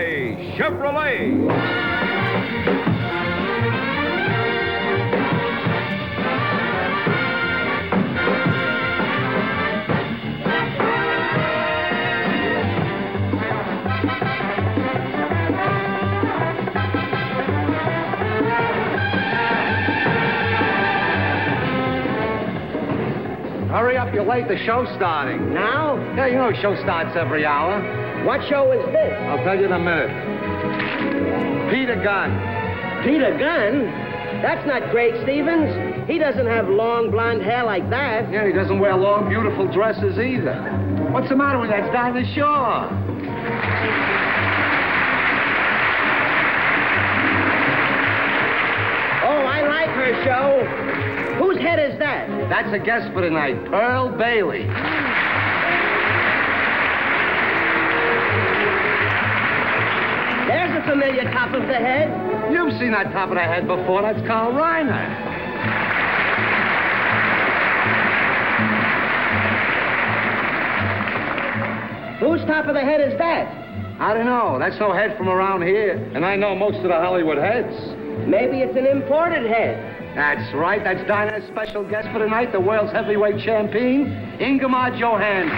by Chevrolet. Hurry up, you're late. The show's starting. Now? Yeah, you know the show starts every hour. What show is this? I'll tell you in a minute. Peter Gunn. Peter Gunn? That's not Craig Stevens. He doesn't have long blonde hair like that. Yeah, he doesn't wear long, beautiful dresses either. What's the matter with that? It's Dinah Shaw. Oh, I like her show. Whose head is that? That's a guest for tonight, Pearl Bailey. There's a familiar top of the head. You've seen that top of the head before. That's Carl Reiner. Whose top of the head is that? I don't know. That's no head from around here. And I know most of the Hollywood heads. Maybe it's an imported head. That's right. That's Dinah's special guest for tonight, the world's heavyweight champion, Ingemar Johansson.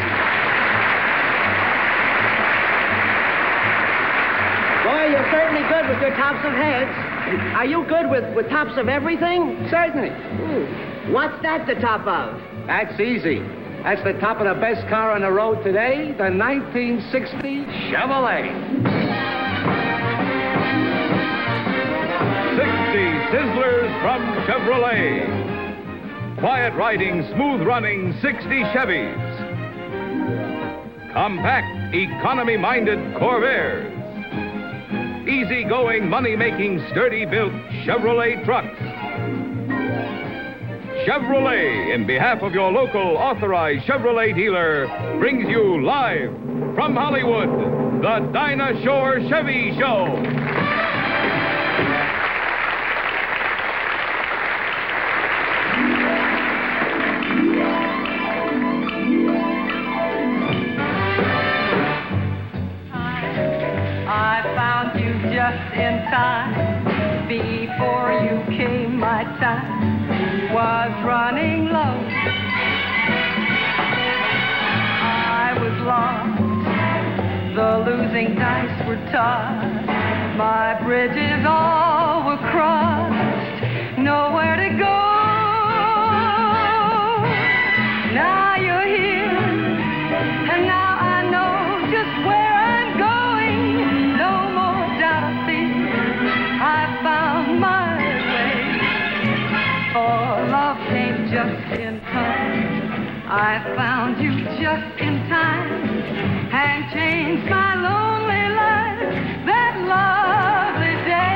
Boy, you're certainly good with your tops of heads. Are you good with tops of everything? Certainly. What's that the top of? That's easy. That's the top of the best car on the road today, the 1960 Chevrolet. 60 Sizzlers from Chevrolet. Quiet riding, smooth running 60 Chevys. Compact, economy-minded Corvairs. Easy-going, money-making, sturdy-built Chevrolet trucks. Chevrolet, in behalf of your local authorized Chevrolet dealer, brings you live from Hollywood, the Dinah Shore Chevy Show. Just in time, before you came, my time was running low. I was lost, the losing dice were tossed, my bridges all were crossed, nowhere to go. Now you're here, and now I know just where I'm going. No more doubt or fear, I found my way. For love came just in time. I found you just in time and changed my lonely life that lovely day.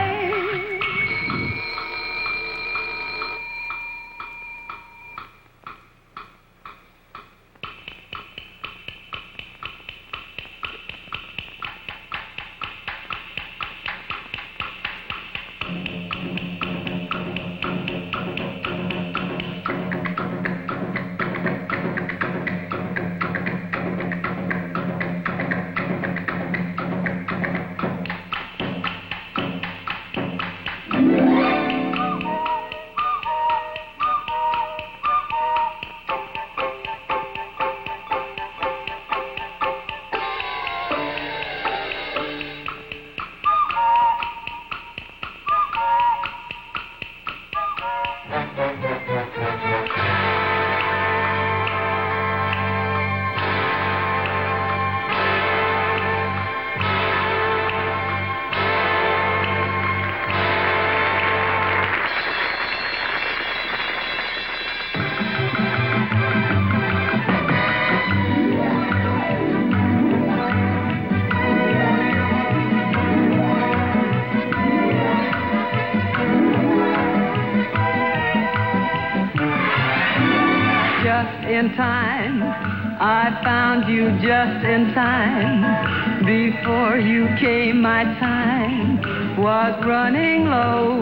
In time, I found you just in time. Before you came, my time was running low.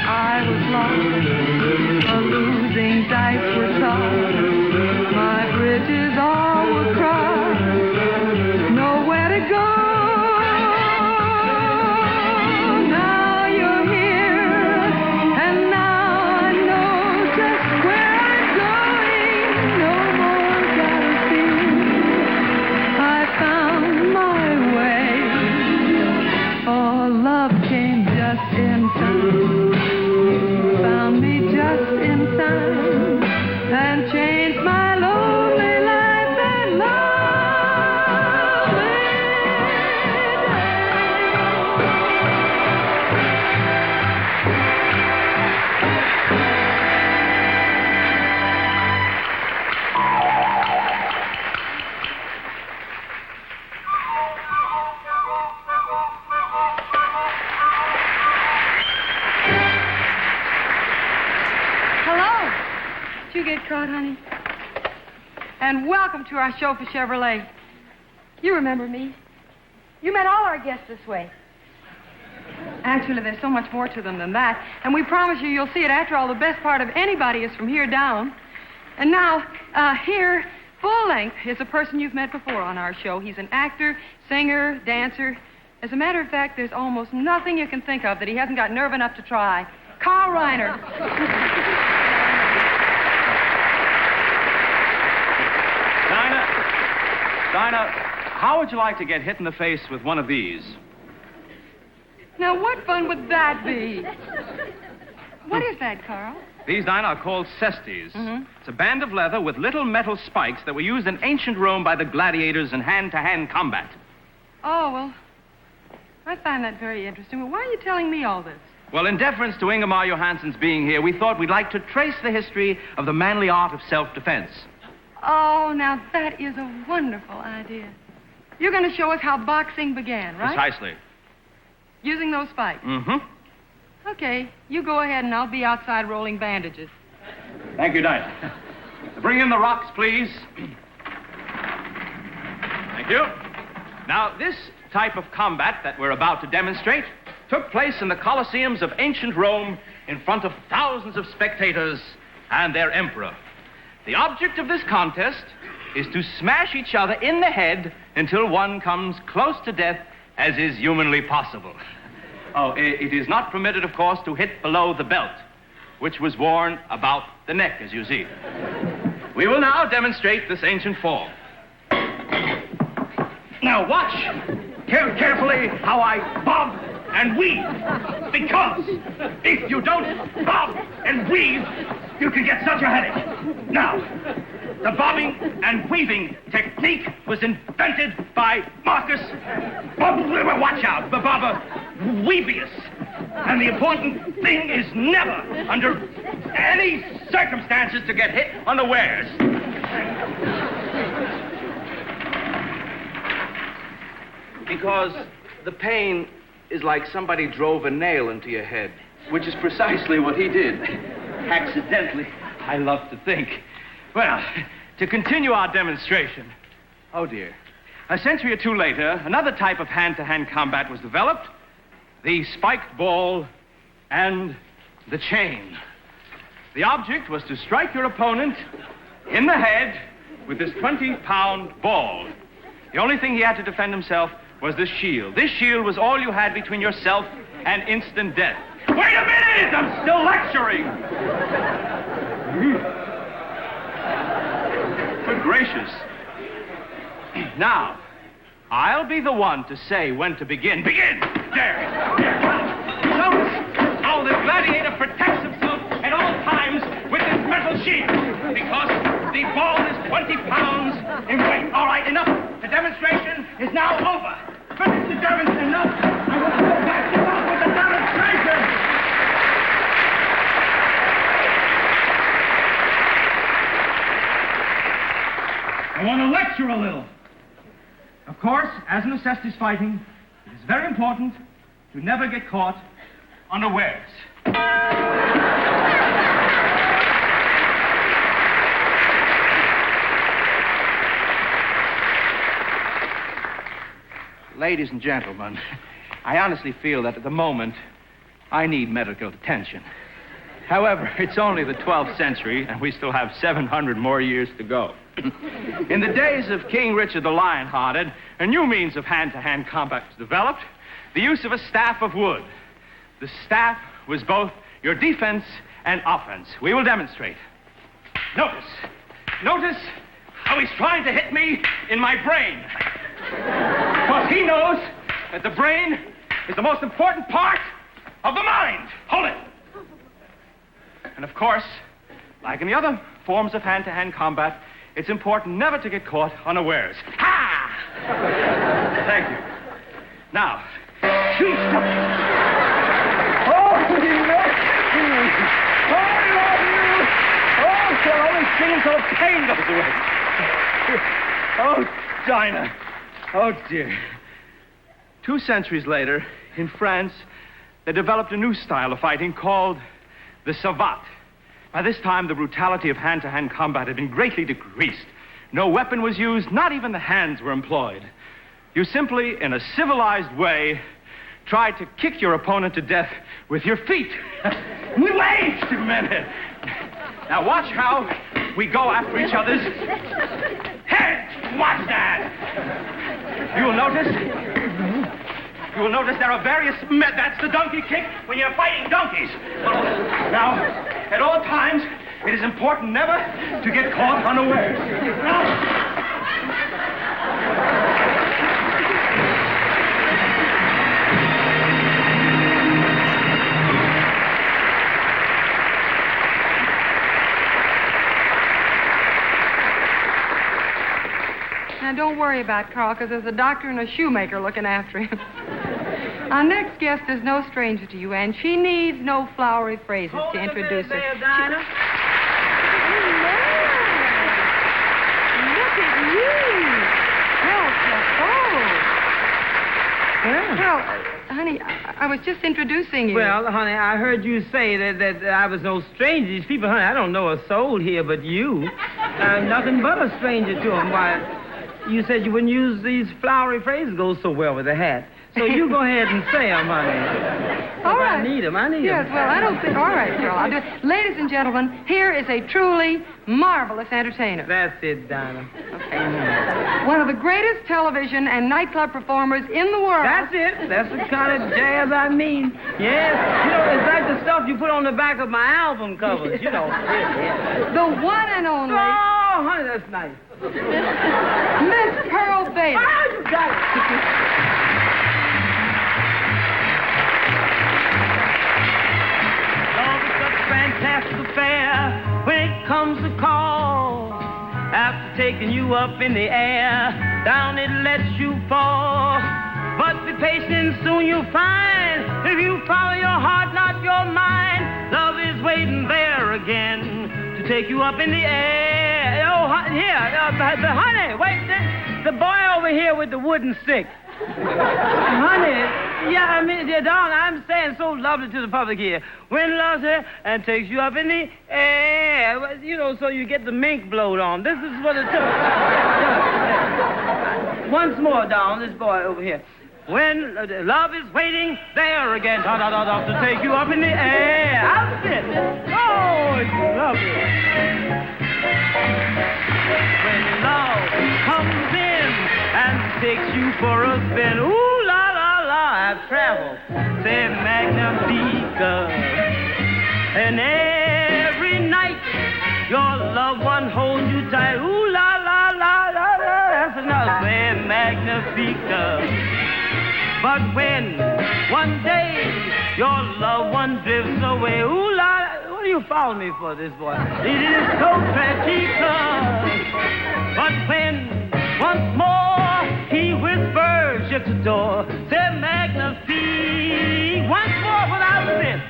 I was lost, the losing dice were tossed, my bridges all were crossed, nowhere card, honey. And welcome to our show for Chevrolet. You remember me. You met all our guests this way. Actually, there's so much more to them than that. And we promise you'll see it. After all, the best part of anybody is from here down. And now, here, full length, is a person you've met before on our show. He's an actor, singer, dancer. As a matter of fact, there's almost nothing you can think of that he hasn't got nerve enough to try. Carl Reiner. Dinah, how would you like to get hit in the face with one of these? Now, what fun would that be? What is that, Carl? These, Dinah, are called cesties. Mm-hmm. It's a band of leather with little metal spikes that were used in ancient Rome by the gladiators in hand-to-hand combat. Oh, well, I find that very interesting. Well, why are you telling me all this? Well, in deference to Ingemar Johansson's being here, we thought we'd like to trace the history of the manly art of self-defense. Oh, now that is a wonderful idea. You're going to show us how boxing began, right? Precisely. Using those spikes? Mm-hmm. Okay, you go ahead and I'll be outside rolling bandages. Thank you, Dinah. Bring in the rocks, please. Thank you. Now, this type of combat that we're about to demonstrate took place in the Colosseums of ancient Rome in front of thousands of spectators and their emperor. The object of this contest is to smash each other in the head until one comes close to death as is humanly possible. Oh, it is not permitted, of course, to hit below the belt, which was worn about the neck, as you see. We will now demonstrate this ancient form. Now watch carefully how I bob and weave, because if you don't bob and weave, you can get such a headache. Now, the bobbing and weaving technique was invented by Marcus, watch out, Baba Weebius. And the important thing is never, under any circumstances, to get hit unawares. Because the pain is like somebody drove a nail into your head, which is precisely what he did. Accidentally, I love to think. Well, to continue our demonstration, oh dear. A century or two later, another type of hand-to-hand combat was developed, the spiked ball and the chain. The object was to strike your opponent in the head with this 20-pound ball. The only thing he had to defend himself was this shield. This shield was all you had between yourself and instant death. Wait a minute! I'm still lecturing! Good gracious. Now, I'll be the one to say when to begin. Begin! There! Notice how the gladiator protects himself at all times with this metal shield, because the ball is 20 pounds in weight. All right, enough. The demonstration is now over. Finish the demonstration. Enough. I want to go back to on with the demonstration. I want to lecture a little. Of course, as in the cestus fighting, it is very important to never get caught unawares. Ladies and gentlemen, I honestly feel that at the moment, I need medical attention. However, it's only the 12th century, and we still have 700 more years to go. In the days of King Richard the Lionhearted, a new means of hand-to-hand combat was developed, the use of a staff of wood. The staff was both your defense and offense. We will demonstrate. Notice how he's trying to hit me in my brain. Because he knows that the brain is the most important part of the mind. Hold it. And of course, like in the other forms of hand-to-hand combat, it's important never to get caught unawares. Ha! Thank you. Now, shoot. Oh, you know. Oh, I love you. Oh, so I'll only sing until the pain goes away. Oh, Dinah. Oh, dear. 2 centuries later, in France, they developed a new style of fighting called the savate. By this time, the brutality of hand-to-hand combat had been greatly decreased. No weapon was used, not even the hands were employed. You simply, in a civilized way, tried to kick your opponent to death with your feet. Wait a minute. Now watch how we go after each other's heads. Watch that. You will notice there are various methods. That's the donkey kick when you're fighting donkeys. Now, at all times, it is important never to get caught unawares. Now, don't worry about Carl, because there's a doctor and a shoemaker looking after him. Our next guest is no stranger to you, and she needs no flowery phrases to introduce her. There, Dinah. Look at you. Well, honey, I was just introducing you. Well, honey, I heard you say that I was no stranger. These people, honey, I don't know a soul here but you. I'm nothing but a stranger to them. Why, you said you wouldn't use these flowery phrases. Goes so well with the hat. So you go ahead and say them, honey. All right. I need them. Yes, well, I don't think... All right, Carl, I'll do it. Ladies and gentlemen, here is a truly marvelous entertainer. That's it, Dinah. Okay. One of the greatest television and nightclub performers in the world. That's it. That's the kind of jazz I mean. Yes. You know, it's like the stuff you put on the back of my album covers, you know. Yeah. The one and only... Oh, honey, that's nice. Miss Pearl Bailey. Oh, you got it. Fantastic affair when it comes to call. After taking you up in the air, down it lets you fall. But be patient, soon you'll find, if you follow your heart, not your mind, love is waiting there again to take you up in the air. Oh, honey, wait, the boy over here with the wooden stick. Honey, yeah, I mean, dear darling, I'm saying so lovely to the public here. When love's here and takes you up in the air, you know, so you get the mink blowed on. This is what it took. Once more, darling, this boy over here. When love is waiting there again, to take you up in the air. Outfit. Oh, it's lovely. When love comes in and takes you for a spin. Ooh, la, la, la, I've traveled. Say, Magnifica. And every night, your loved one holds you tight. Ooh, la, la, la, la, la. That's enough. Say, Magnifica. But when one day your loved one drifts away, ooh, la, la, what do you follow me for this, boy? It is so tragic. But when once more he whispers at the door, say Magnifique. Once more without sin.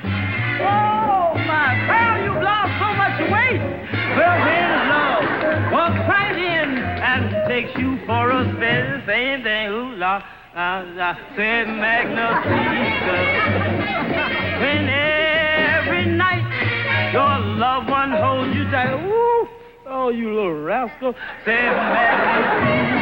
Oh, my girl, you've lost so much weight. Well, when love walks right in and takes you for a spin, same thing, ooh, la, la, la, say Magnifique. When every night your loved one holds you tight, ooh, oh, you little rascal, say Magnifica.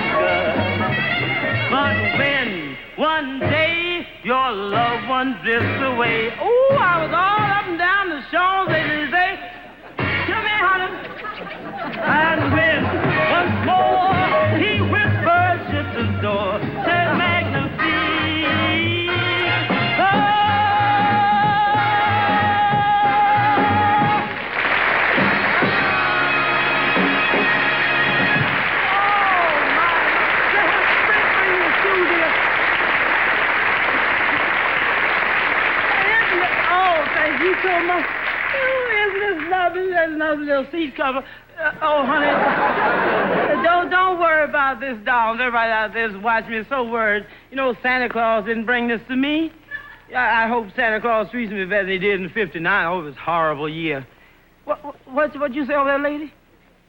But when one day your loved one drifts away, ooh, I was all up and down the Champs-Élysées. Come here, honey. And when once more he whispers at the door, say Magnifique. You so much. Oh, isn't this lovely? There's another little seat cover. Oh, honey. Don't worry about this, darling. Everybody out there is watching me so worried. You know, Santa Claus didn't bring this to me. I hope Santa Claus treats me better than he did in '59. Oh, it was a horrible year. What you say over there, lady?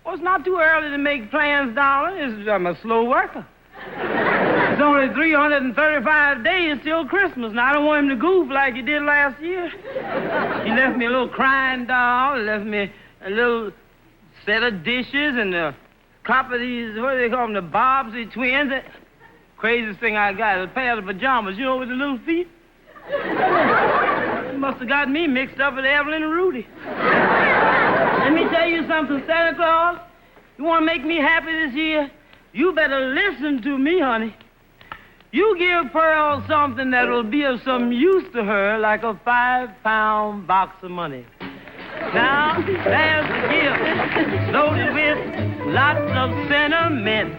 Well, it's not too early to make plans, darling. I'm a slow worker. It's only 335 days till Christmas. Now, I don't want him to goof like he did last year. He left me a little crying doll. He left me a little set of dishes and a couple of these, what do they call them, the Bobsy twins. Craziest thing I got is a pair of pajamas, you know, with the little feet. Must have got me mixed up with Evelyn and Rudy. Let me tell you something, Santa Claus. You want to make me happy this year? You better listen to me, honey. You give Pearl something that'll be of some use to her, like a 5-pound box of money. Now, there's a gift loaded with lots of sentiment.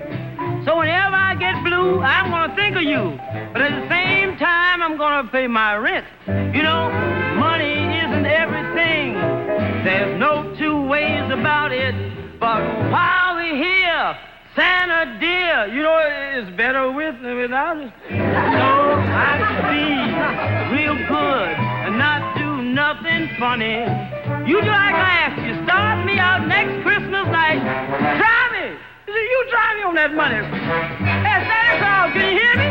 So whenever I get blue, I'm going to think of you. But at the same time, I'm going to pay my rent. You know, money isn't everything. There's no two ways about it. But while we're here, Santa dear, you know, it's better with than without it. So I can be real good and not do nothing funny. You do like I asked you. Start me out next Christmas night. Try me. You try me on that money. Hey, Santa Claus, can you hear me?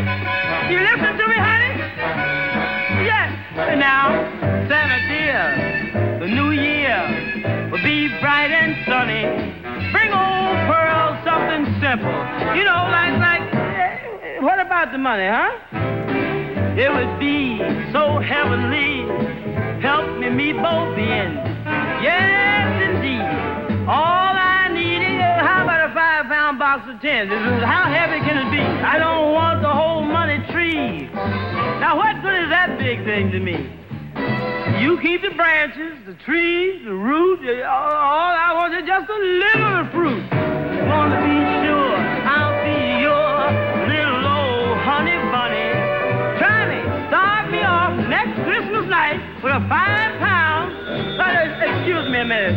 You listen to me, honey? Yes. And now, Santa dear, the new year will be bright and sunny. Bring old Pearl something simple. You know, what about the money, huh? It would be so heavenly. Help me meet both ends. Yes, indeed. All I need is, how about a 5-pound box of tins? How heavy can it be? I don't want the whole money tree. Now, what good is that big thing to me? You keep the branches, the trees, the roots. All I want is just a little fruit. Want to be sure I'll be your little old honey bunny. Try me. Start me off next Christmas night with a 5-pound. Excuse me a minute.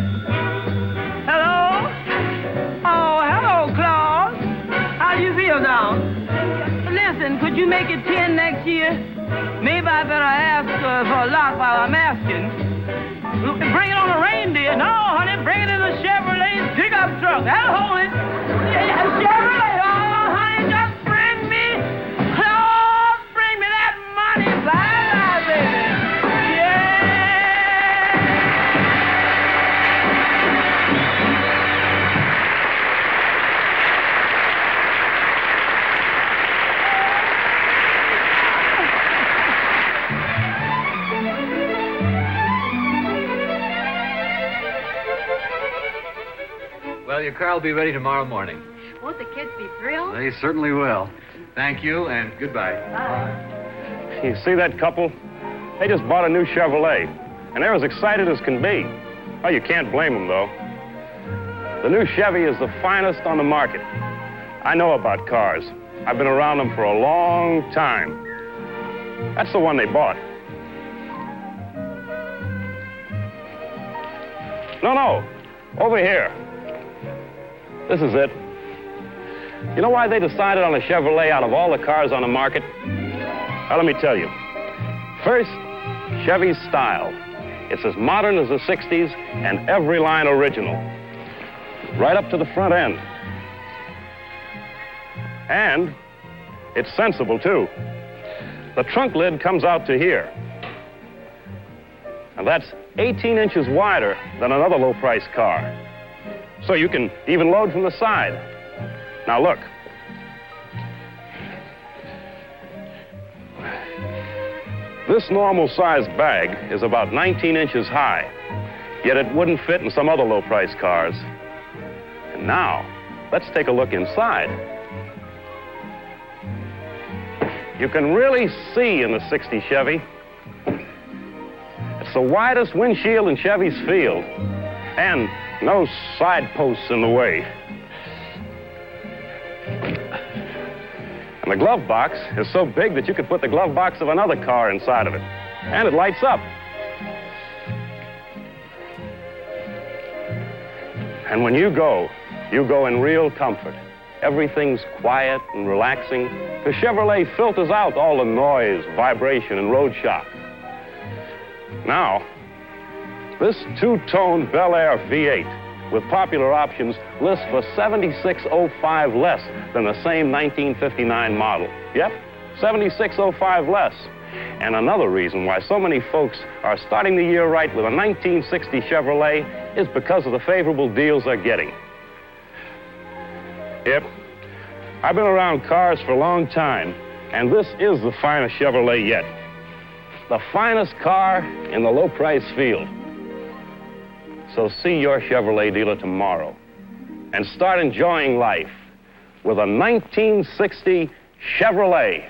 Hello? Oh, hello, Claus. How do you feel now? Listen, could you make it 10 next year? Maybe I better ask for a lot while I'm asking. Bring it on a reindeer. No, honey, bring it in a Chevrolet pickup truck. That'll hold it. Chevrolet. Oh, honey, just bring me that money. Bye, baby. Yeah. Well, your car will be ready tomorrow morning. Won't the kids be thrilled? They certainly will. Thank you, and goodbye. You see that couple? They just bought a new Chevrolet, and they're as excited as can be. Oh, you can't blame them, though. The new Chevy is the finest on the market. I know about cars. I've been around them for a long time. That's the one they bought. No, over here. This is it. You know why they decided on a Chevrolet out of all the cars on the market? Well, let me tell you. First, Chevy's style. It's as modern as the 60s and every line original. Right up to the front end. And it's sensible, too. The trunk lid comes out to here. And that's 18 inches wider than another low-priced car. So you can even load from the side. Now look. This normal-sized bag is about 19 inches high, yet it wouldn't fit in some other low-priced cars. And now, let's take a look inside. You can really see in the 60 Chevy. It's the widest windshield in Chevy's field, and no side posts in the way. And the glove box is so big that you could put the glove box of another car inside of it. And it lights up. And when you go in real comfort. Everything's quiet and relaxing. The Chevrolet filters out all the noise, vibration, and road shock. Now, this two-tone Bel Air V8 with popular options lists for $76.05 less than the same 1959 model. Yep, $76.05 less. And another reason why so many folks are starting the year right with a 1960 Chevrolet is because of the favorable deals they're getting. Yep, I've been around cars for a long time, and this is the finest Chevrolet yet. The finest car in the low-price field. So see your Chevrolet dealer tomorrow and start enjoying life with a 1960 Chevrolet.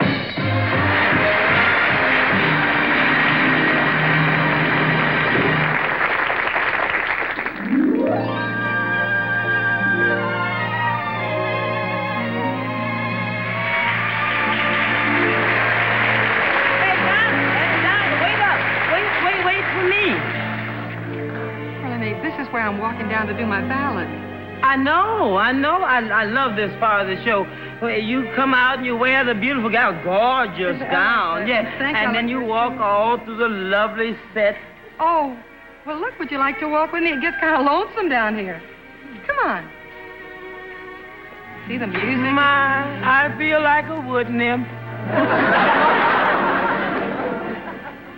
I'm walking down to do my ballot. I know. I love this part of the show. Where you come out and you wear the beautiful gorgeous gown. Yeah. And then you walk all through the lovely set. Oh, well, look, would you like to walk with me? It gets kind of lonesome down here. Come on. See the music? I feel like a wood nymph.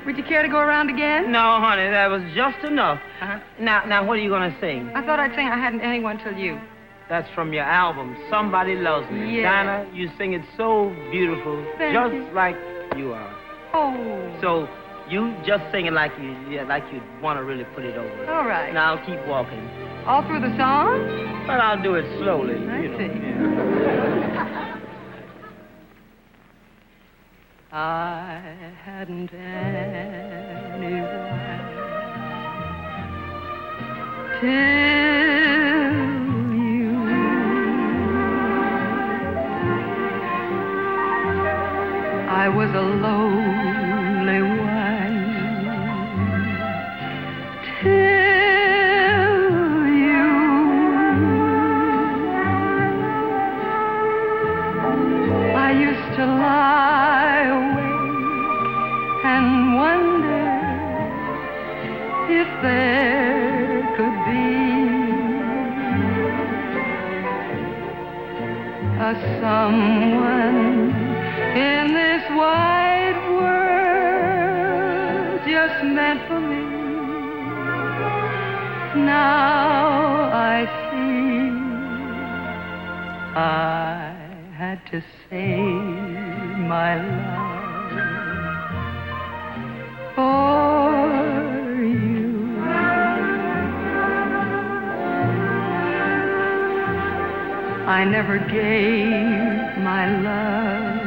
Would you care to go around again? No, honey, that was just enough. Uh-huh. Now, what are you going to sing? I thought I'd sing I Hadn't Anyone Till You. That's from your album, Somebody Loves Me. Yeah. Dinah, you sing it so beautiful, Thank you. like you are. Oh. So you just sing it like you want to really put it over. All right. Now I'll keep walking. All through the song? But I'll do it slowly. I see. Yeah. I hadn't anyone till you. I was a lonely one till you. I used to lie awake and wonder if there could be a someone in this wide world just meant for me. Now I see I had to save my love for you. I never gave my love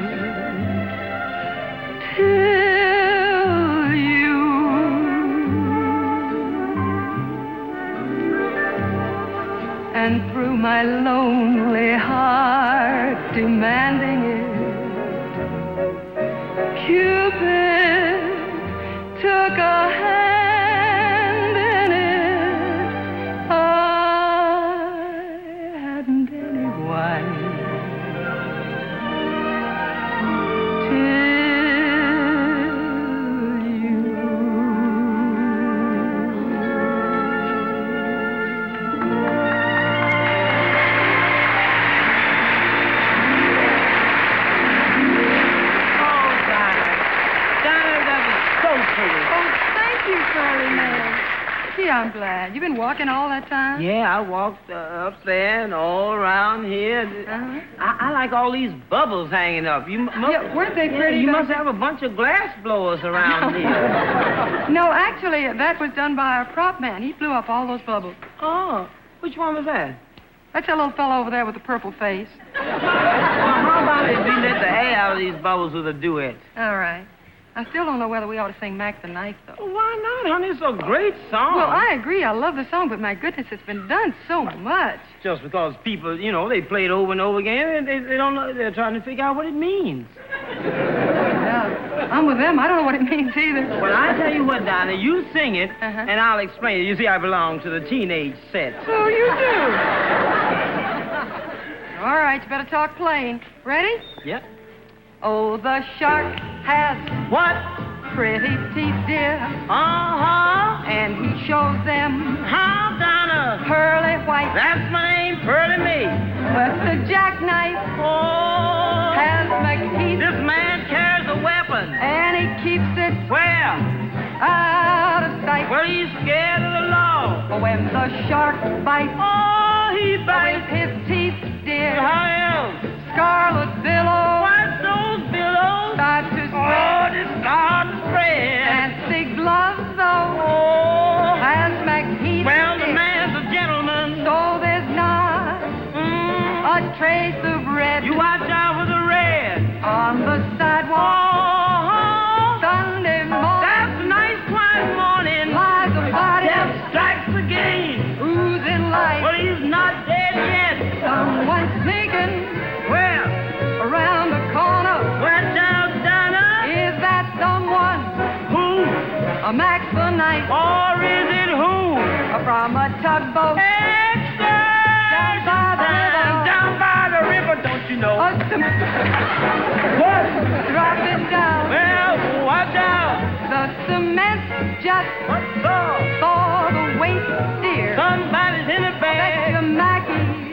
till you. And through my lonely heart demanding it, Cupid took a hand in it. I hadn't anyone till you. Gee, I'm glad. You've been walking all that time? Yeah, I walked up there and all around here. Uh-huh. I like all these bubbles hanging up. Yeah, weren't they pretty? You back must have a bunch of glass blowers around here. No, actually, that was done by our prop man. He blew up all those bubbles. Oh, which one was that? That's that little fellow over there with the purple face. Well, how about if we let the air out of these bubbles with a duet? All right. I still don't know whether we ought to sing Mac the Knife, though. Well, why not, honey? It's a great song. Well, I agree. I love the song, but my goodness, it's been done so much. Just because people, they play it over and over again, they don't know. They're trying to figure out what it means. Yeah, I'm with them. I don't know what it means either. Well, I tell you what, Dinah, you sing it, Uh-huh. and I'll explain it. You see, I belong to the teenage set. So you do. All right, you better talk plain. Ready? Yep. Oh, the shark has What? pretty teeth, dear, Uh-huh. and he shows them How, Dinah? pearly white. That's my name, Pearly Me. But the jackknife Oh, has McKeith. this man can't keeps it Where? out of sight. Well, he's scared of the law. When the shark bites Oh, he with bites. his teeth, dear, How else? scarlet billows What's those billows? start to Oh, spread. they start to spread. Fancy gloves, though, Oh. has McHeath. Well, the man's a gentleman. So there's not Mm. a trace of red You watch out for the red. on the sidewalk. Oh, Sunday morning that's a nice quiet morning. lies a body Death strikes again. oozing light. Well, he's not dead yet. Someone sneaking Where? around the corner. Watch out, Dinah. Is that someone? Who? A Max the Night Or is it who? from a tugboat. Exercise down by the river, don't you know? What? Dropping down. Well, watch out. The cement's just What's up? for the weight, dear. Somebody's in a Bet bag. you Mackie's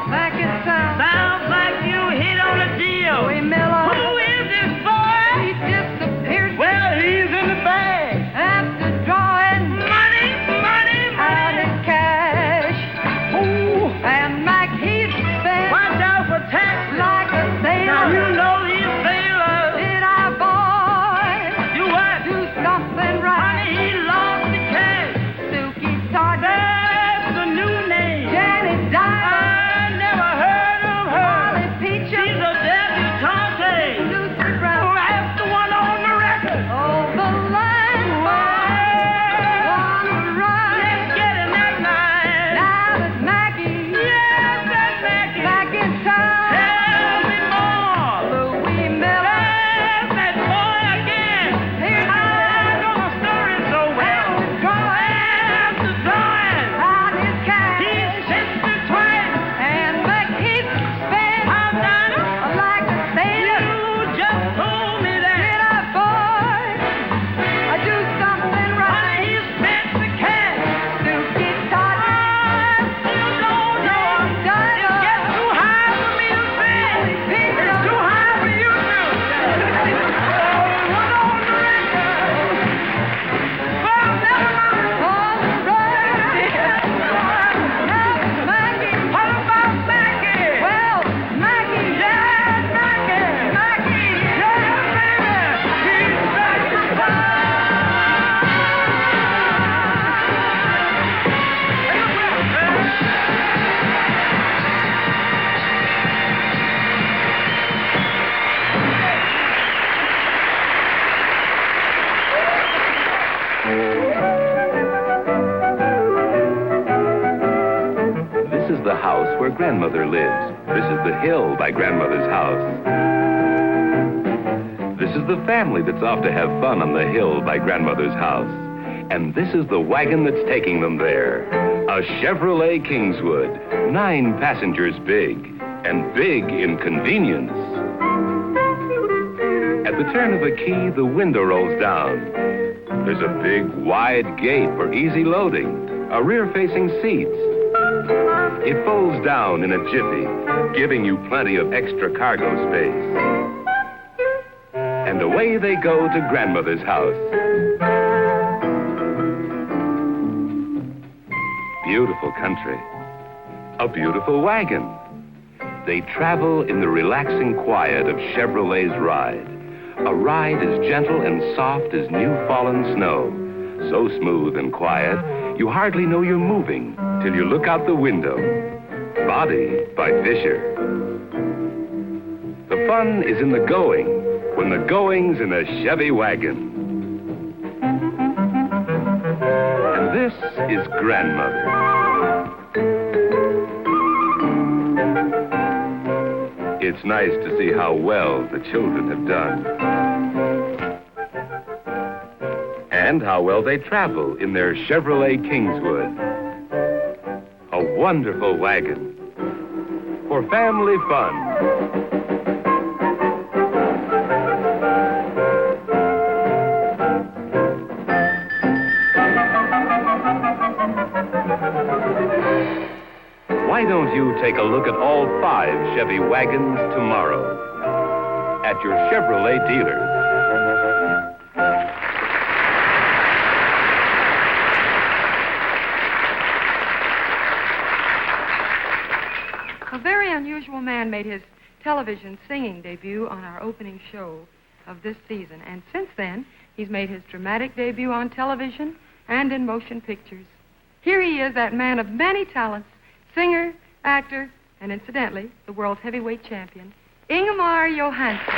back in town. Sounds like you hit on a deal. Louis Miller, Who is this boy? he disappeared. Well, he's in the bag. After drawing Money, money, out money. his cash. Ooh. And Mackie's spent Watch out for tax. like a Now you sailor. know these sailors. Did I, boy, Do what? do something right? Honey, he lost the cash. Silky Todd, That's the new name. Janet Dyer, I never heard of her. Molly Peacher, She's a debutante. Lucy Oh, Brown. that's the one on the record. Oh, the line on the run. Let's get in that line. Now that Mackie Yes, that's Maggie. back in town. Tell me more. Louis Miller, Yes, that boy again. here's I know the story so well. After drawing, out his he cash. sits it twice. And McHeath spent How Dinah? like a sailor. You just told me Did that. I, boy, I do something Honey, right? he spent the cash. Silky Todd, I still don't know. It gets too high for me to sing. It's too high for you to. Oh, what on the record? Well, never mind. on the run. Now that Mackie, What about Maggie? well, Mackie, Yes, Maggie. Mackie, Yes, baby. He's back in This is the house where grandmother lives. This is the hill by grandmother's house. This is the family that's off to have fun on the hill by grandmother's house. And this is the wagon that's taking them there. A Chevrolet Kingswood, 9 passengers big, and big in convenience. At the turn of a key, the window rolls down. There's a big, wide gate for easy loading, a rear-facing seat. It folds down in a jiffy, giving you plenty of extra cargo space. And away they go to grandmother's house. Beautiful country. A beautiful wagon. They travel in the relaxing quiet of Chevrolet's ride. A ride as gentle and soft as new fallen snow. So smooth and quiet, you hardly know you're moving till you look out the window. Body by Fisher. The fun is in the going, when the going's in a Chevy wagon. And this is grandmother. It's nice to see how well the children have done. And how well they travel in their Chevrolet Kingswood. A wonderful wagon for family fun. Why don't you take a look at all 5 Chevy wagons tomorrow at your Chevrolet dealer? unusual man made his television singing debut on our opening show of this season. And since then, he's made his dramatic debut on television and in motion pictures. Here he is, that man of many talents, singer, actor, and incidentally, the world's heavyweight champion, Ingemar Johansson.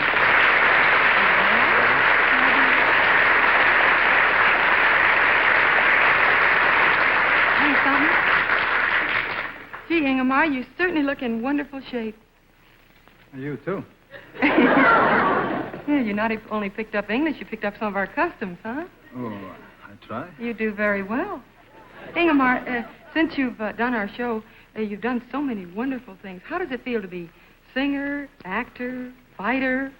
Hey, something? Gee, Ingemar, you certainly look in wonderful shape. You too. Yeah, you not only picked up English, you picked up some of our customs, huh? Oh, I try. You do very well. Ingemar, since you've done our show, you've done so many wonderful things. How does it feel to be singer, actor, fighter?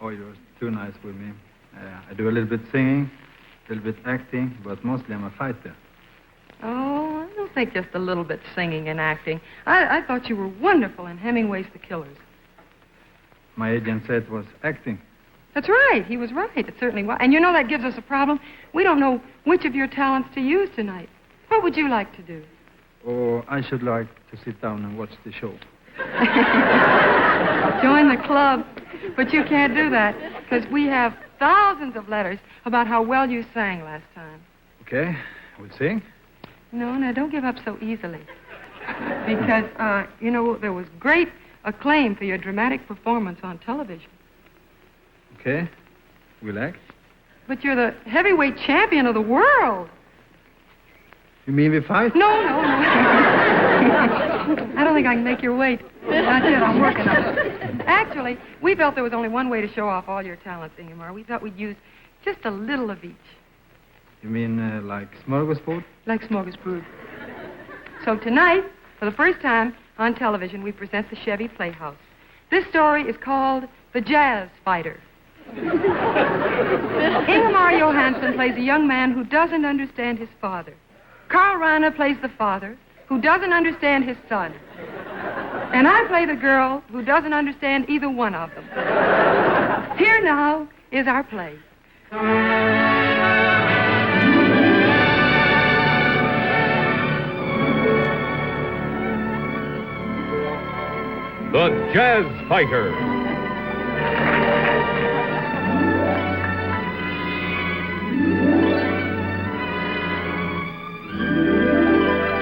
Oh, you're too nice with me. I do a little bit singing, a little bit acting, but mostly I'm a fighter. Oh, I don't think just a little bit singing and acting. I thought you were wonderful in Hemingway's The Killers. My agent said it was acting. That's right. He was right. It certainly was. And you know that gives us a problem. We don't know which of your talents to use tonight. What would you like to do? Oh, I should like to sit down and watch the show. Join the club. But you can't do that because we have thousands of letters about how well you sang last time. Okay, we'll sing. No, don't give up so easily. Because, there was great acclaim for your dramatic performance on television. Okay, we'll act. But you're the heavyweight champion of the world. You mean we fight? No. I don't think I can make your weight. Not yet, I'm working on it. Actually, we felt there was only one way to show off all your talents, Ingemar. We thought we'd use just a little of each. You mean like smorgasbord? Like smorgasbord. So tonight, for the first time on television, we present the Chevy Playhouse. This story is called The Jazz Fighter. Ingemar Johansson plays a young man who doesn't understand his father. Carl Reiner plays the father who doesn't understand his son. And I play the girl who doesn't understand either one of them. Here now is our play. The Jazz Fighter.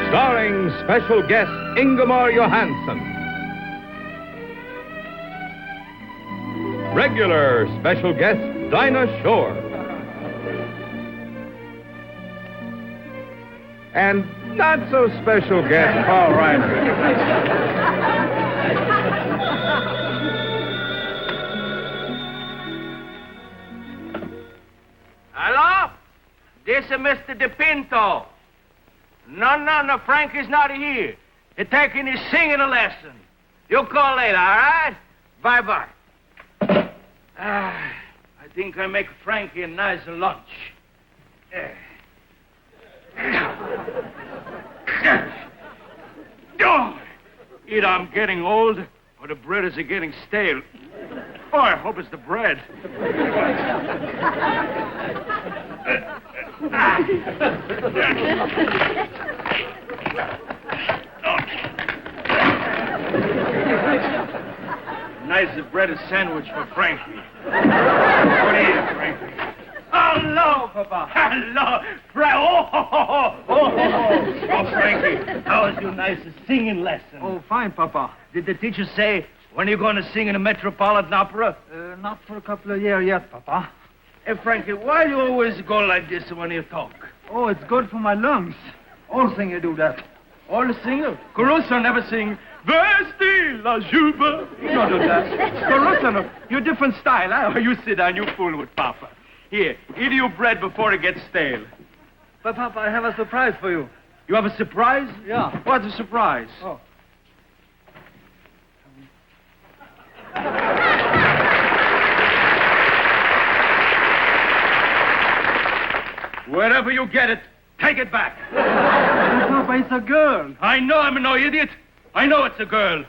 Starring special guest Ingemar Johansson. Regular special guest Dinah Shore. And not so special guest Carl Reiner. Hello? This is Mr. DePinto. No, Frank is not here. He's taking his singing lesson. You call later, all right? Bye-bye. I think I make Frankie a nice lunch. Either I'm getting old or the bread is getting stale. Oh, I hope it's the bread. Nice breaded sandwich for Frankie. What is it, Frankie? Hello, Papa. Hello, Oh, Frankie, how was your nice singing lesson? Oh, fine, Papa. Did the teacher say when you're going to sing in a Metropolitan Opera? Not for a couple of years yet, Papa. Hey, Frankie, why do you always go like this when you talk? Oh, it's good for my lungs. All singers do that. All the singers? Caruso never sing, Vesti la juba. You don't do that. Caruso, no. You're a different style, huh? You sit down, you fool with Papa. Here, eat your bread before it gets stale. But, Papa, I have a surprise for you. You have a surprise? Yeah. What's a surprise? Oh. Wherever you get it, take it back. Papa, it's a girl. I know I'm no idiot. I know it's a girl.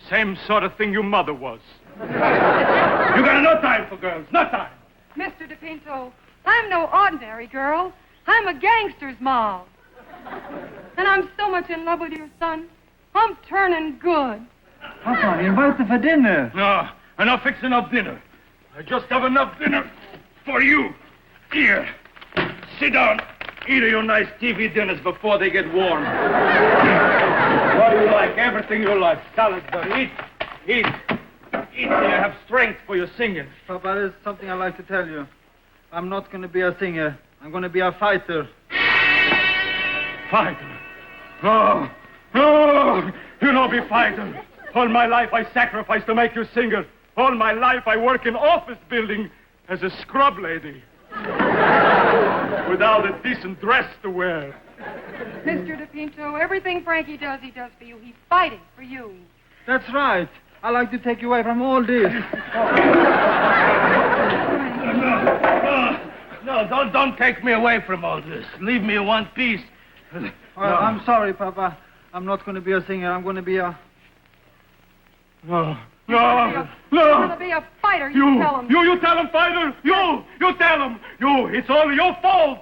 Same sort of thing your mother was. You got no time for girls, no time. Mr. DePinto, I'm no ordinary girl. I'm a gangster's mom. And I'm so much in love with your son. I'm turning good. Papa, invite me for dinner. No, I'm not fixing up dinner. I just have enough dinner for you. Here, sit down. Eat your nice TV dinners before they get warm. What do you like? Everything you like. Salad, buddy. Eat. Eat so you have strength for your singing. Papa, there's something I'd like to tell you. I'm not going to be a singer. I'm going to be a fighter. Fighter? No. No. You know be fighter. All my life I sacrificed to make you singer. All my life I work in office building as a scrub lady. Without a decent dress to wear. Mr. DePinto, everything Frankie does, he does for you. He's fighting for you. That's right. I like to take you away from all this. No, don't take me away from all this. Leave me in one piece. Well, I'm sorry, Papa. I'm not going to be a singer. I'm going to be a... No. You're going to be a fighter, you tell him. You tell him, fighter. You tell him. It's all your fault.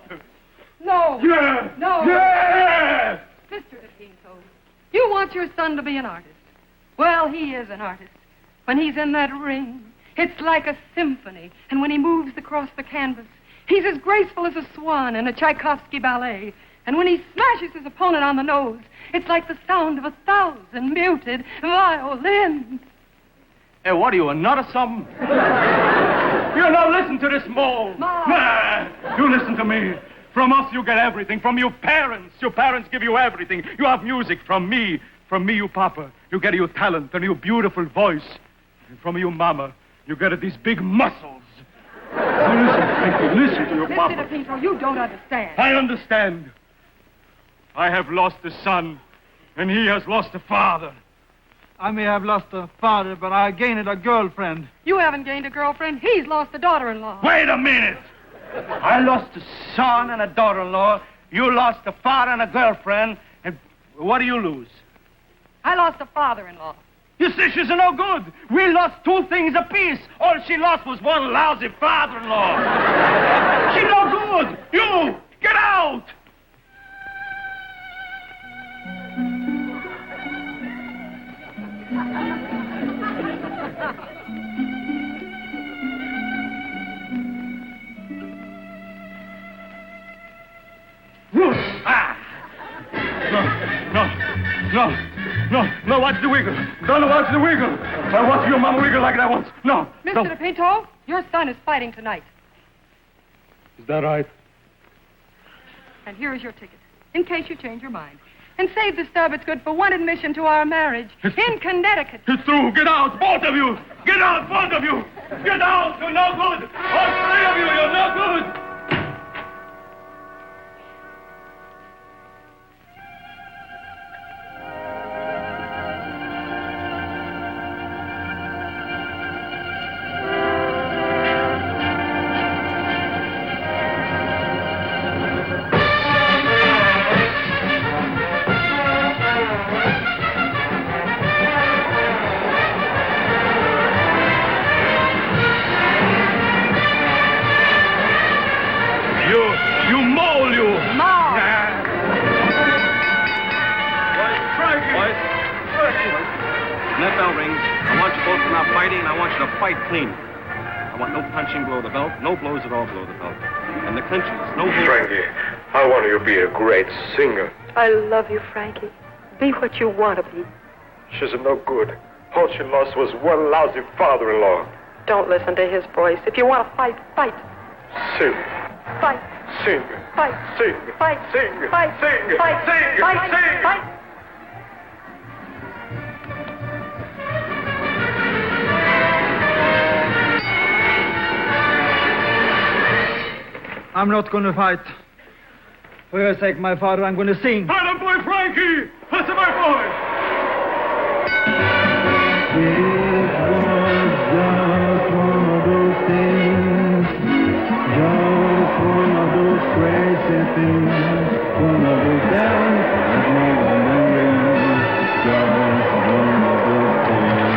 No. Yeah. No. Yeah. Mr. DePinto, you want your son to be an artist. Well, he is an artist. When he's in that ring, it's like a symphony. And when he moves across the canvas, he's as graceful as a swan in a Tchaikovsky ballet. And when he smashes his opponent on the nose, it's like the sound of 1,000 muted violins. Hey, what are you, a nut or something? You now listen to this mole. Nah, you listen to me. From us, you get everything. From your parents. Your parents give you everything. You have music from me. From me, you papa. You get your talent and your beautiful voice. And from you, mama, you get these big muscles. Now listen, Frankie, listen to your papa. Mr. DePinto, you don't understand. I understand. I have lost a son, and he has lost a father. I may have lost a father, but I gained a girlfriend. You haven't gained a girlfriend. He's lost a daughter-in-law. Wait a minute. I lost a son and a daughter-in-law. You lost a father and a girlfriend. And what do you lose? I lost a father-in-law. You see, she's no good. We lost 2 things apiece. All she lost was one lousy father-in-law. She's no good. You, get out. No, watch the wiggle. Don't watch the wiggle. I watch your mama wiggle like that once. No. Mr. DePinto, your son is fighting tonight. Is that right? And here is your ticket, in case you change your mind. And save the stub. It's good for one admission to our marriage in Connecticut. It's true. Get out, both of you. Get out, both of you. Get out. You're no good. All 3 of you, you're no good. Clean. I want no punching below the belt, no blows at all below the belt. And the clinches, no... Frankie, I want you to be a great singer. I love you, Frankie. Be what you want to be. She's no good. All she lost was one lousy father-in-law. Don't listen to his voice. If you want to fight, fight. Sing. Fight. Sing. Fight. Sing. Fight. Sing. Fight. Sing. Fight. Sing. Fight. Sing. Fight. I'm not going to fight. For your sake, my father, I'm going to sing. Atta boy, Frankie! That's my boy! It was just one of those things, just one of those crazy things, one of those days that no one rings, just one of those things.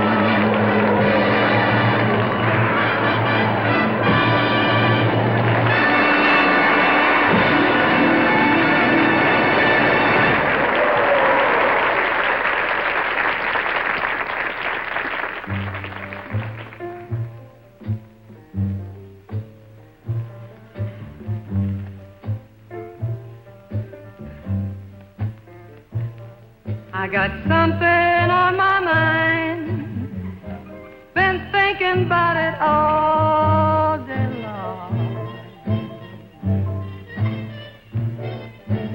got something on my mind. Been thinking about it all day long.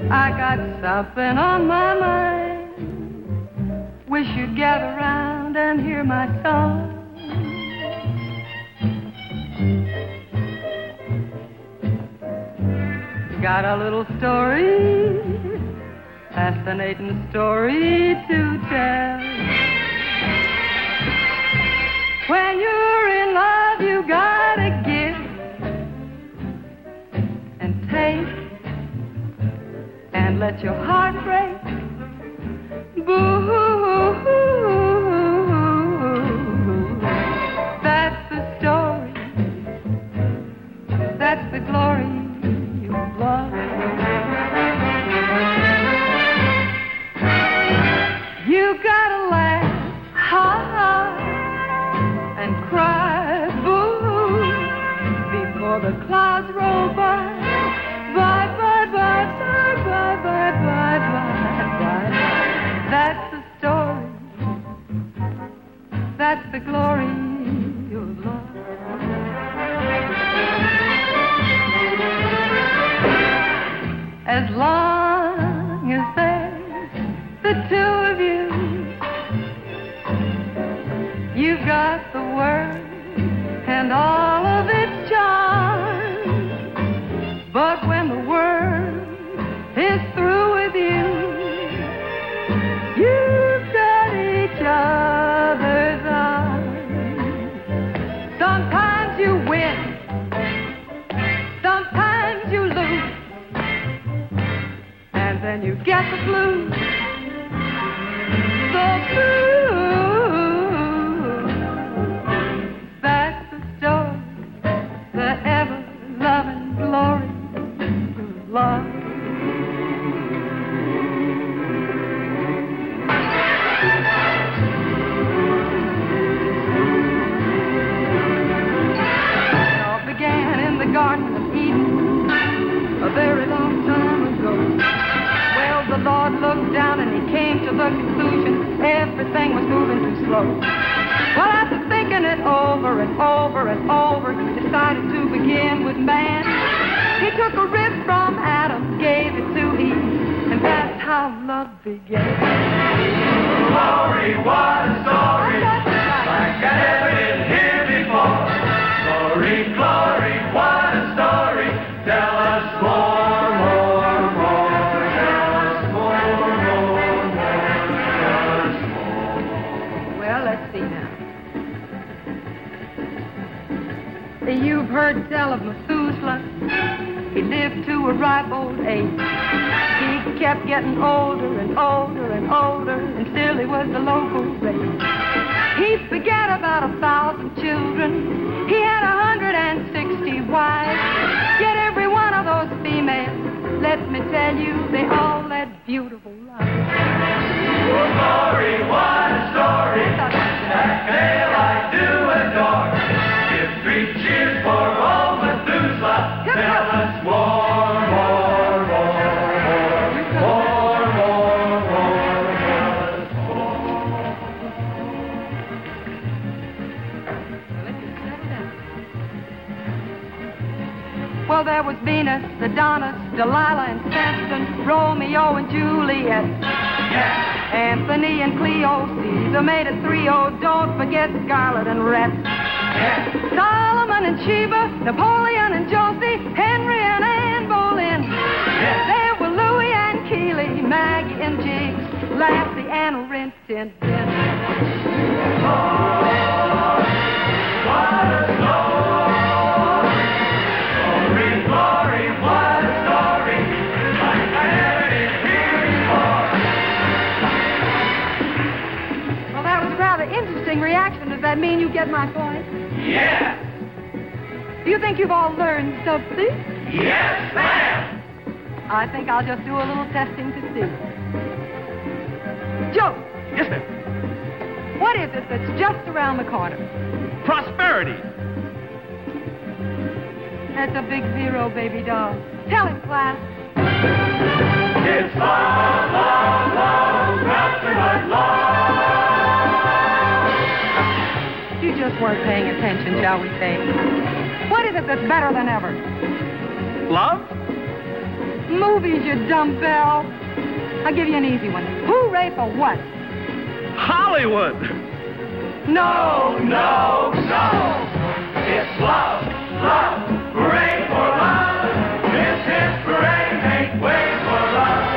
I got something on my mind. Wish you'd gather round and hear my song. Got a little story, fascinating story to tell. When you're in love, you gotta give and take and let your heart break. Boo, that's the story. That's the glory of love. You gotta laugh, ha ha, and cry, boo, before the clouds roll by. Bye, bye, bye, bye, bye, bye, bye, bye, bye. That's the story. That's the glory of love. As long as there's the two of you, you've got the world and all of its charm. But when the world is through with you, you've got each other's arms. Sometimes you win, sometimes you lose, and then you get the blues. So blue, that's the story, the ever-loving glory of love. It all began in the Garden of Eden a very long time ago. Well, the Lord looked down and he came to the conclusion everything was moving too slow. Well, after thinking it over and over and over, he decided to begin with man. He took a rib from Adam, gave it to Eve, and that's how love began. Glory, what a story, like I never did hear before. Glory, glory, what a story, tell us more, more, more. Tell us more, more, more. Tell us more. Well, let's see now. You've heard tell of Methuselah. He lived to a ripe old age. He kept getting older and older and older, and still he was the local rage. He begat about 1,000 children. He had 160 wives. Yet every one of those females, let me tell you, they all led beautiful lives. Oh, glory, what a story, that male I do adore. Give 3 cheers for old Methuselah. Tell us more, more, more, more, more, more, more. Well, there was Venus, the Adonis, Delilah and Samson, Romeo and Juliet, Anthony and Cleo, Caesar made a trio. Don't forget Scarlet and Rhett, Solomon and Sheba, Napoleon and Josie, Henry and Anne Boleyn. There were Louis and Keeley, Maggie and Jiggs, Lassie and Rin Tin Tin. Interesting reaction. Does that mean you get my point? Yes. Do you think you've all learned something? Yes, ma'am. I think I'll just do a little testing to see. Joe. Yes, ma'am. What is it that's just around the corner? Prosperity. That's a big zero, baby doll. Tell him, class. It's long, long, long after my you just weren't paying attention, shall we say. What is it that's better than ever? Love? Movies, you dumb bell. I'll give you an easy one. Hooray for what? Hollywood! No, no, no. It's love, love, hooray for love. This hit parade, make way for love.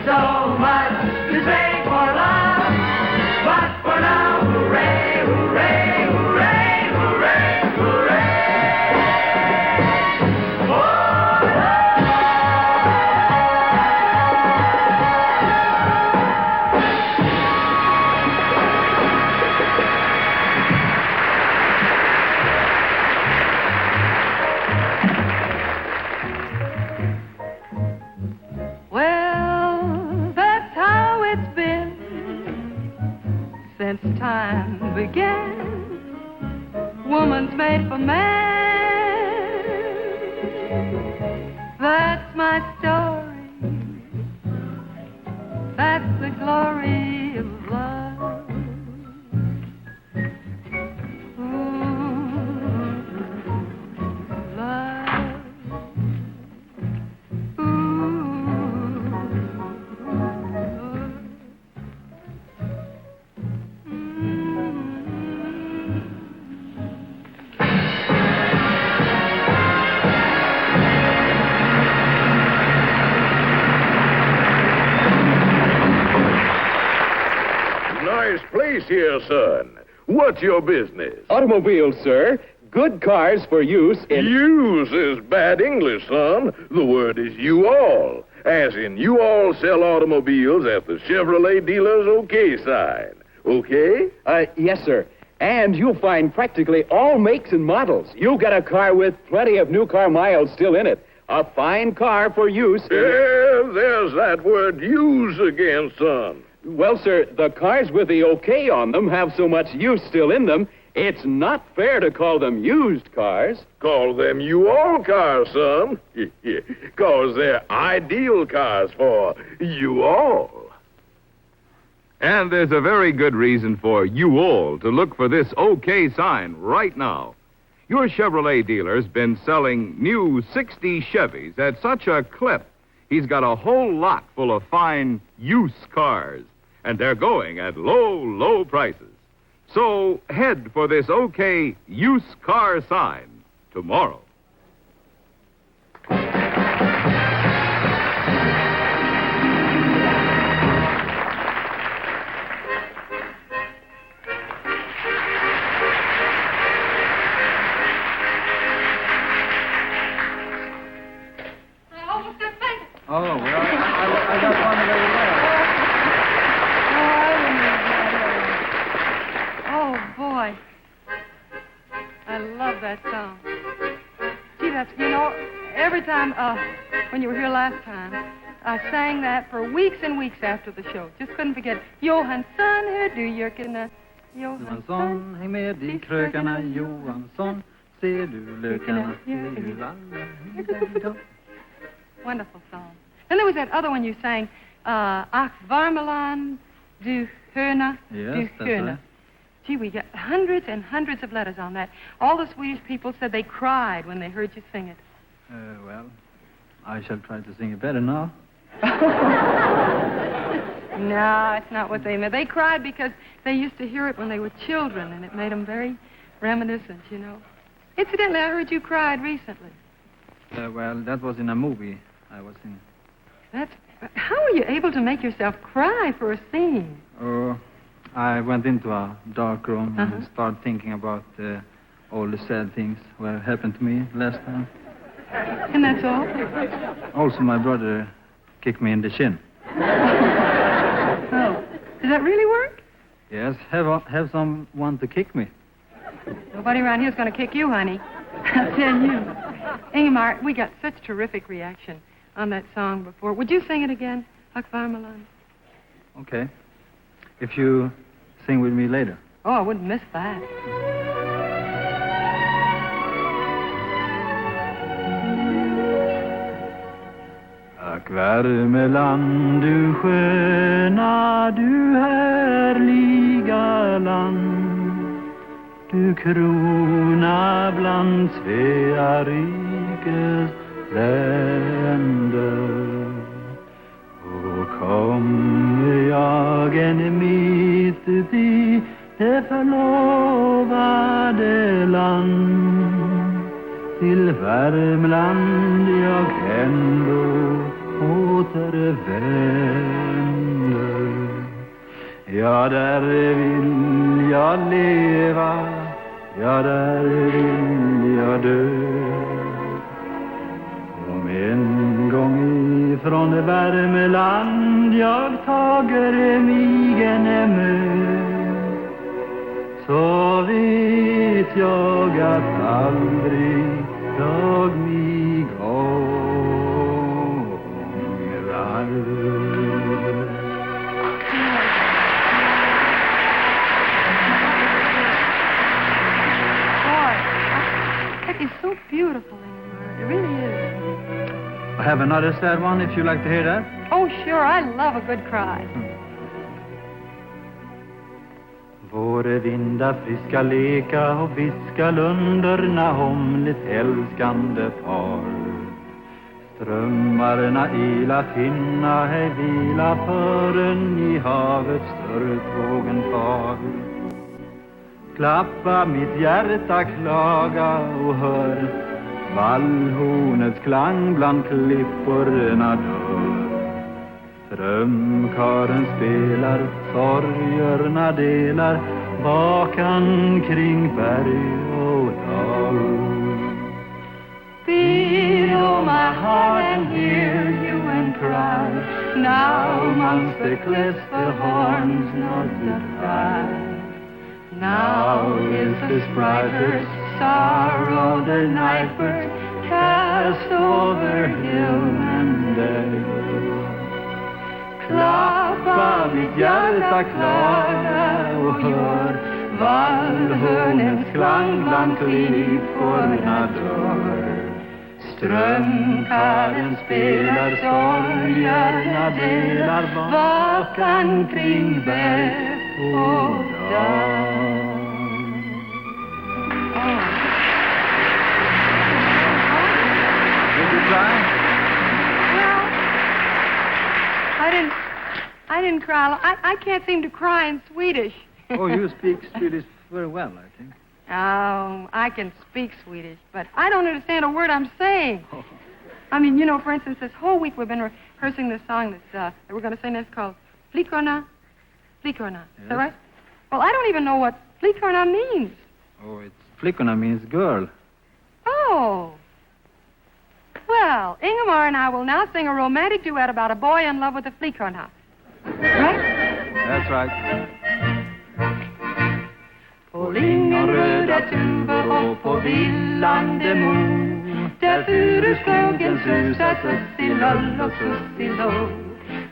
So much to say for love, but for now, hooray, hooray, hooray, hooray, hooray. Since time began, woman's made for man. That's my story. That's the glory of love. Ooh, love. Nice place here, son. What's your business? Automobiles, sir. Good cars for use in... Use is bad English, son. The word is you all. As in, you all sell automobiles at the Chevrolet dealer's OK sign. Okay? Yes, sir. And you'll find practically all makes and models. You'll get a car with plenty of new car miles still in it. A fine car for use. Yeah, there's that word use again, son. Well, sir, the cars with the OK on them have so much use still in them, it's not fair to call them used cars. Call them you all cars, son. 'Cause they're ideal cars for you all. And there's a very good reason for you all to look for this OK sign right now. Your Chevrolet dealer's been selling new 60 Chevys at such a clip, he's got a whole lot full of fine use cars. And they're going at low, low prices. So head for this OK use car sign tomorrow. Oh, well, I got one very well. Oh, boy. I love that song. Gee, that's, every time, when you were here last time, I sang that for weeks and weeks after the show. Just couldn't forget it. Johansson, hur du gökarna. Johansson, häng med i krökarna. Johansson, ser du lökarna. Ser du alla. Wonderful song. Then there was that other one you sang, Ach, Varmeland, du Höna, yes, du Höna. Right. Gee, we got hundreds and hundreds of letters on that. All the Swedish people said they cried when they heard you sing it. Well, I shall try to sing it better now. No, it's not what they meant. They cried because they used to hear it when they were children, and it made them very reminiscent, Incidentally, I heard you cried recently. Well, that was in a movie I was in. How were you able to make yourself cry for a scene? Oh, I went into a dark room and started thinking about all the sad things that happened to me last time. And that's all? Also, my brother kicked me in the shin. Oh, does that really work? Yes, have someone to kick me. Nobody around here's going to kick you, honey. I'll tell you. Ingemar, we got such terrific reaction on that song before. Would you sing it again, Ach Varmeland? Okay. If you sing with me later. Oh, I wouldn't miss that. Ach Värmeland, du sköna, du härliga land. du krona bland Svea rikes länder. Och kommer jag en mitt i det förlovade land, till Värmland jag ändå återvänder. Ja, där vill jag leva, ja, där vill jag dö. Om en gång ifrån Värmland jag tager mig en mö, så vet jag att aldrig jag mig ångrar. That is so beautiful, Ingmar. It really is. I have another sad one if you like to hear that. Oh, sure. I love a good cry. Vårvinda friska leka och viska lunderna om lite älskande par. Strömmarna ila finna hej vila förrän i havet stört vågen far. Klappa mitt hjärta klaga och hör vallhornets klang bland klipporna dör. Strömkaren spelar, sorgerna delar bakan kring berg och dal. Beat oh my heart and hear you and cry. Now amongst the cliffs the horns not that fly. Now is the sprite sorrow the night bird cast over hill and dale. Klappa mitt hjärta klaga och hör vallhornens klang bland klipporna dör. Strömkaren spelar sorgerna delar bakan kring berg och dal. I didn't cry. I can't seem to cry in Swedish. Oh, you speak Swedish very well, I think. Oh, I can speak Swedish, but I don't understand a word I'm saying. Oh. I mean, you know, for instance, this whole week we've been rehearsing this song that we're going to sing. That's called Flickorna. Flickorna. Is that right? Well, I don't even know what Flickorna means. Oh, it's Flickorna means girl. Oh. Well, Ingemar and I will now sing a romantic duet about a boy in love with a Flickorna. Right? That's right. På lingonröda tuvor och på villande mo, där furuskogen susar sussiloll och sussilo.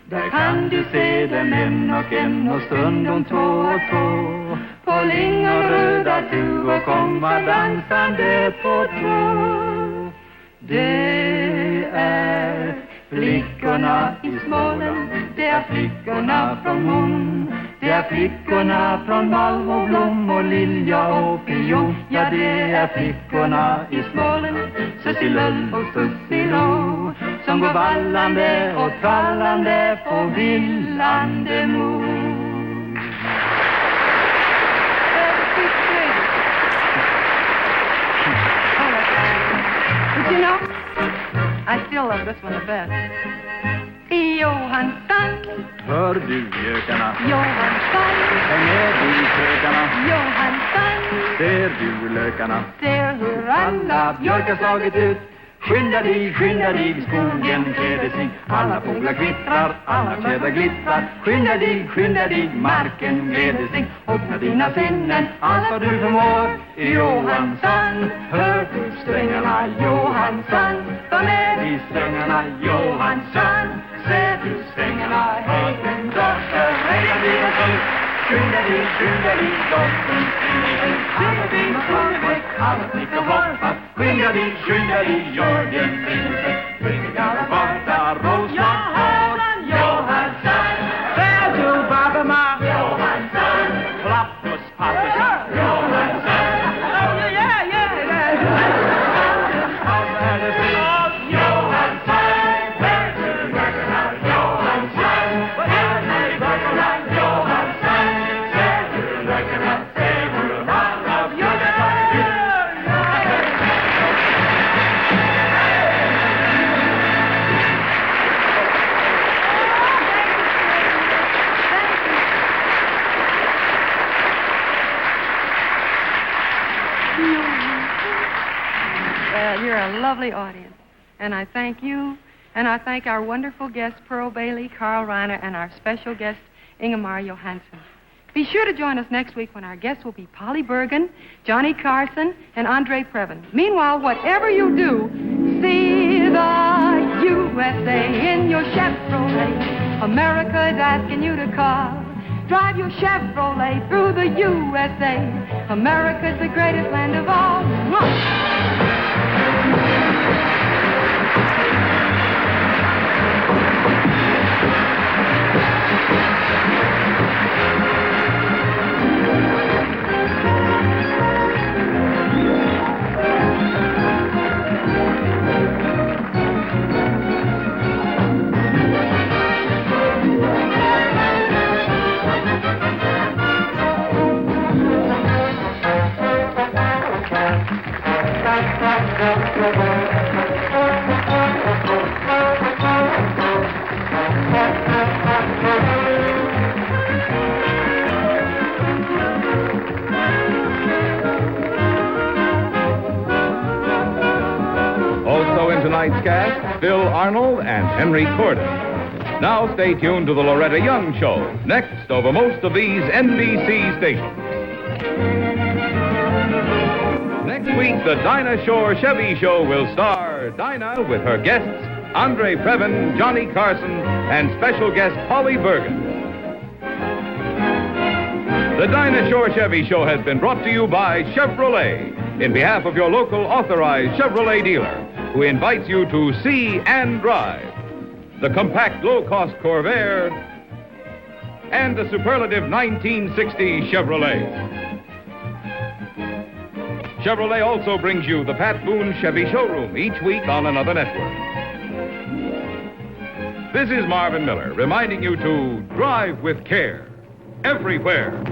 Där kan du se dem en och stundom två och två. På lingonröda tuvor komma dansande på två. Det är flickorna i Småland, det är flickorna från Mon, det är flickorna från Malmö, Blom och Lilja och Pion. Ja, det är flickorna i Småland, Sussilull och Sussilo, som går vallande och trallande på villande Mo. But you know, I still love this one the best. Johansson, hör du gökarna? Johansson, häng med i kökarna. Johansson, ser du lökarna? ser hur alla björkar slagit ut. Skynda dig, skogen kläder sig. Alla fåglar kvittrar, alla fjädrar glittrar. Skynda dig, marken gläder sig. Öppna dina sinnen, allt vad du förmår. Johansson, hör du strängarna, Johansson. Ta med i strängarna, Johansson. Ser du strängarna, hej den dotter, heja dina slut. Skynda dig, dottern, alla dina förväck, alla snickar hoppas. Skynda dig, gör den prinsess. Skynda och varta, råslag, Johansson. Ser du babama, Johansson. Klappnus, pappas, Johansson. Well, you're a lovely audience. And I thank you, and I thank our wonderful guests, Pearl Bailey, Carl Reiner, and our special guest, Ingemar Johansson. Be sure to join us next week when our guests will be Polly Bergen, Johnny Carson, and Andre Previn. Meanwhile, whatever you do, see the USA in your Chevrolet. America is asking you to call. Drive your Chevrolet through the USA. America's the greatest land of all. Also in tonight's cast, Phil Arnold and Henry Corden. Now stay tuned to the Loretta Young Show, next over most of these NBC stations. Next week, the Dinah Shore Chevy Show will star Dinah with her guests, Andre Previn, Johnny Carson, and special guest Polly Bergen. The Dinah Shore Chevy Show has been brought to you by Chevrolet, in behalf of your local authorized Chevrolet dealer, who invites you to see and drive the compact low-cost Corvair and the superlative 1960 Chevrolet. Chevrolet also brings you the Pat Boone Chevy Showroom each week on another network. This is Marvin Miller reminding you to drive with care everywhere.